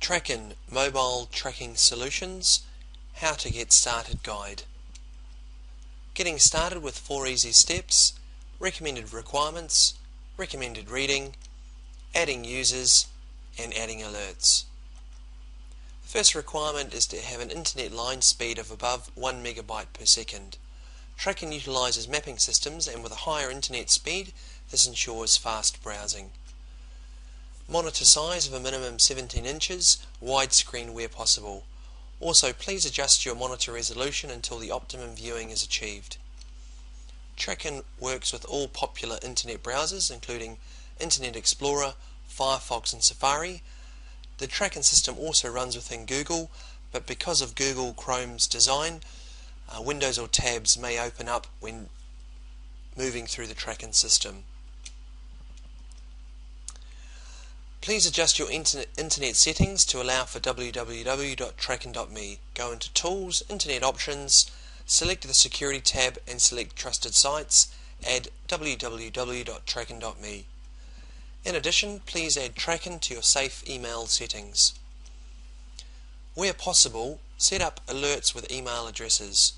TrackN Mobile Tracking Solutions How to Get Started Guide. Getting started with 4 easy steps, recommended requirements, recommended reading, adding users and adding alerts. The first requirement is to have an internet line speed of above 1 megabyte per second. TrackN utilises mapping systems, and with a higher internet speed this ensures fast browsing. Monitor size of a minimum 17 inches, widescreen where possible. Also, please adjust your monitor resolution until the optimum viewing is achieved. TrackN works with all popular internet browsers including Internet Explorer, Firefox and Safari. The TrackN system also runs within Google, but because of Google Chrome's design, windows or tabs may open up when moving through the TrackN system. Please adjust your internet settings to allow for www.trackn.me. Go into Tools, Internet Options, select the Security tab and select Trusted Sites. Add www.trackn.me. In addition, please add TrackN to your safe email settings. Where possible, set up alerts with email addresses.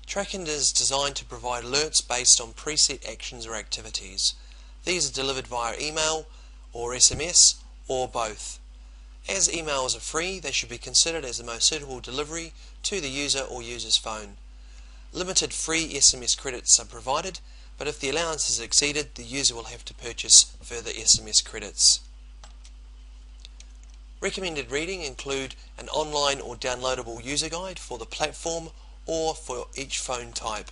TrackN is designed to provide alerts based on preset actions or activities. These are delivered via email or SMS or both. As emails are free, they should be considered as the most suitable delivery to the user or user's phone. Limited free SMS credits are provided, but if the allowance is exceeded, the user will have to purchase further SMS credits. Recommended reading include an online or downloadable user guide for the platform or for each phone type.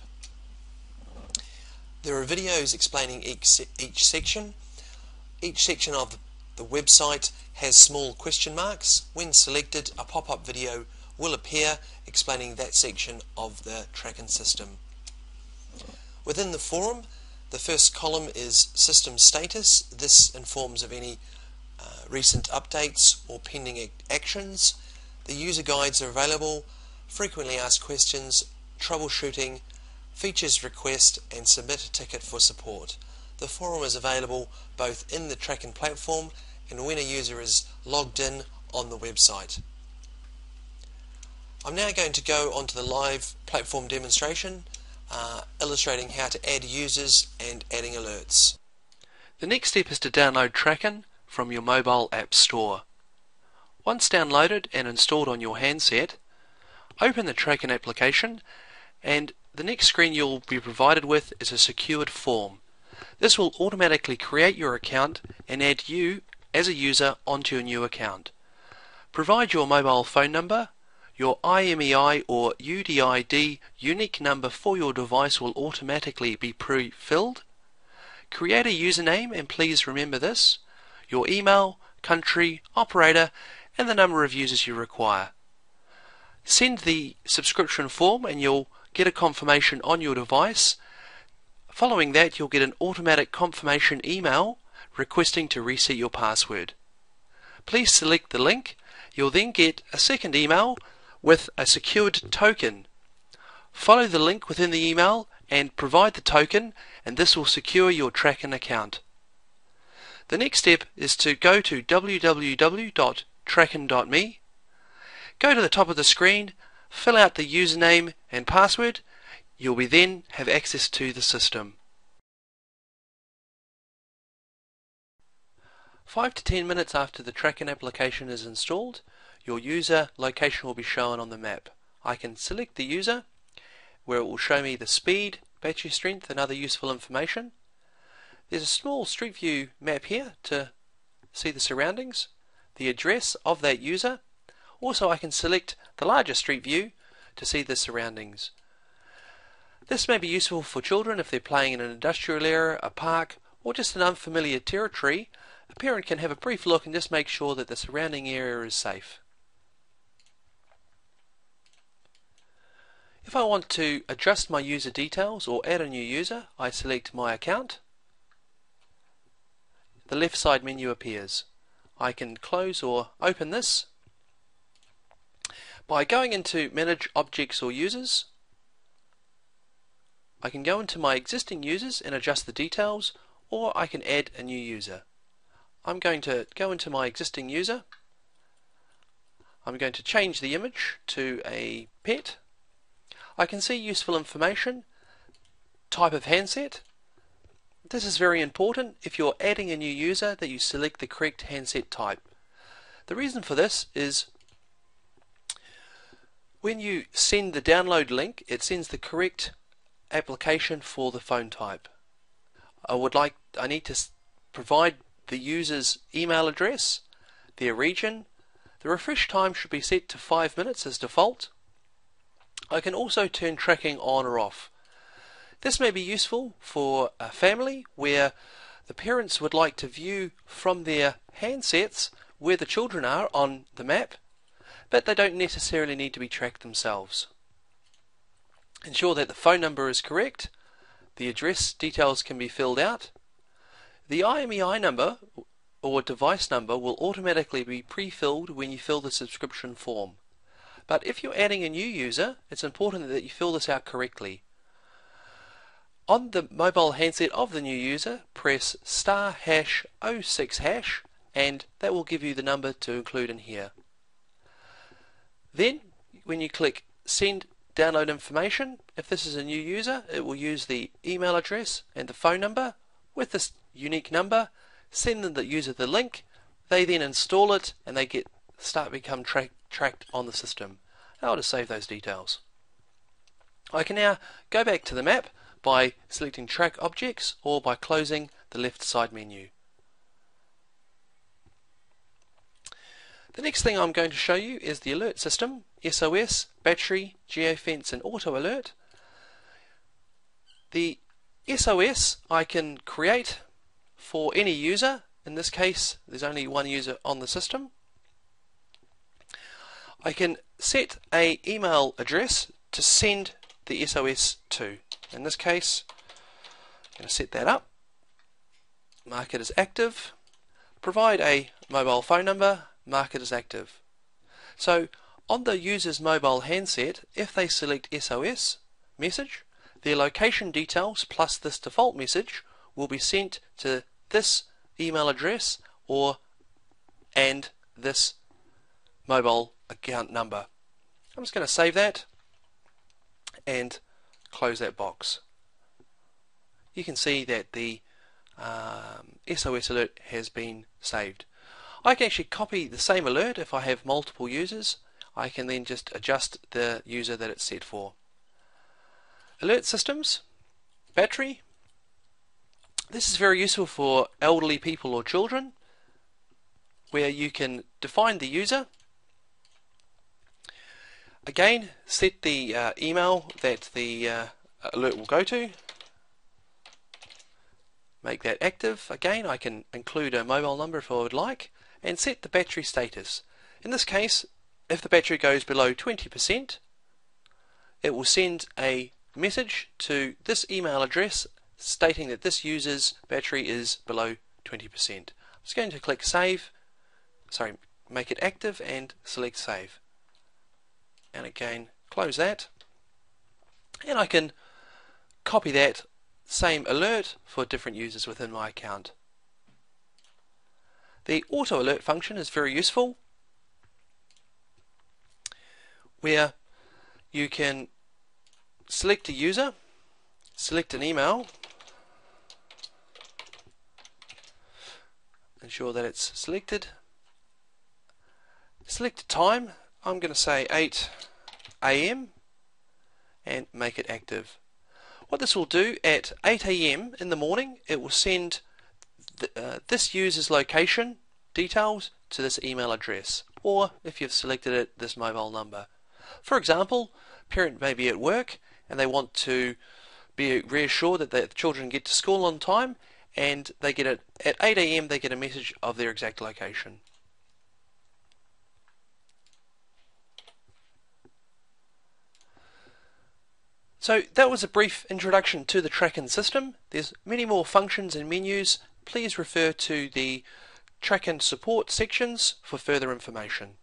There are videos explaining each section. Each section of the website has small question marks. When selected, a pop-up video will appear explaining that section of the TrackN system. Within the forum, the first column is system status. This informs of any recent updates or pending actions. The user guides are available, frequently asked questions, troubleshooting, features request and submit a ticket for support. The forum is available both in the TrackN platform and when a user is logged in on the website. I'm now going to go onto the live platform demonstration illustrating how to add users and adding alerts. The next step is to download TrackN from your mobile app store. Once downloaded and installed on your handset, open the TrackN application, and the next screen you'll be provided with is a secured form. This will automatically create your account and add you as a user onto your new account. Provide your mobile phone number. Your IMEI or UDID unique number for your device will automatically be pre-filled. Create a username, and please remember this: your email, country, operator and the number of users you require. Send the subscription form and you'll get a confirmation on your device. Following that, you'll get an automatic confirmation email requesting to reset your password. Please select the link. You'll then get a second email with a secured token. Follow the link within the email and provide the token, and this will secure your TrackN account. The next step is to go to www.trackn.me. Go to the top of the screen, fill out the username and password. You'll then have access to the system. 5 to 10 minutes after the TrackN application is installed, your user location will be shown on the map. I can select the user, where it will show me the speed, battery strength and other useful information. There's a small street view map here to see the surroundings, the address of that user. Also, I can select the larger street view to see the surroundings. This may be useful for children if they're playing in an industrial area, a park or just an unfamiliar territory. A parent can have a brief look and just make sure that the surrounding area is safe. If I want to adjust my user details or add a new user, I select My Account. The left side menu appears. I can close or open this by going into Manage Objects or Users. I can go into my existing users and adjust the details, or I can add a new user. I'm going to go into my existing user. I'm going to change the image to a pet. I can see useful information, type of handset. This is very important if you're adding a new user that you select the correct handset type. The reason for this is when you send the download link, it sends the correct application for the phone type. I need to provide the user's email address, their region. The refresh time should be set to 5 minutes as default. I can also turn tracking on or off. This may be useful for a family where the parents would like to view from their handsets where the children are on the map, but they don't necessarily need to be tracked themselves. Ensure that the phone number is correct, the address details can be filled out. The IMEI number or device number will automatically be pre-filled when you fill the subscription form. But if you're adding a new user, it's important that you fill this out correctly. On the mobile handset of the new user, press *#06# and that will give you the number to include in here. Then, when you click Send Download Information, if this is a new user, it will use the email address and the phone number with this unique number, send them the user the link, they then install it and they become tracked on the system. I'll just save those details. I can now go back to the map by selecting Track Objects or by closing the left side menu. The next thing I'm going to show you is the alert system: SOS, battery, geofence and auto alert. The SOS I can create for any user. In this case there's only one user on the system. I can set an email address to send the SOS to. In this case I'm going to set that up, mark it as active, provide a mobile phone number, mark it as active. So on the user's mobile handset, if they select SOS message, their location details plus this default message will be sent to this email address and this mobile account number. I'm just going to save that and close that box. You can see that the SOS alert has been saved. I can actually copy the same alert if I have multiple users. I can then just adjust the user that it's set for. Alert systems, battery. This is very useful for elderly people or children, where you can define the user. Again, set the email that the alert will go to. Make that active. Again, I can include a mobile number if I would like, and set the battery status. In this case, if the battery goes below 20%, it will send a message to this email address stating that this user's battery is below 20%. I'm just going to click make it active and select save. And again, close that. And I can copy that same alert for different users within my account. The auto alert function is very useful, where you can select a user, select an email, ensure that it's selected, select a time. I'm going to say 8 AM and make it active. What this will do, at 8 AM in the morning, it will send this user's location details to this email address, or if you've selected it, this mobile number. For example, a parent may be at work and they want to be reassured that the children get to school on time, and they get it at 8 AM they get a message of their exact location. So that was a brief introduction to the TrackN system. There's many more functions and menus. Please refer to the TrackN support sections for further information.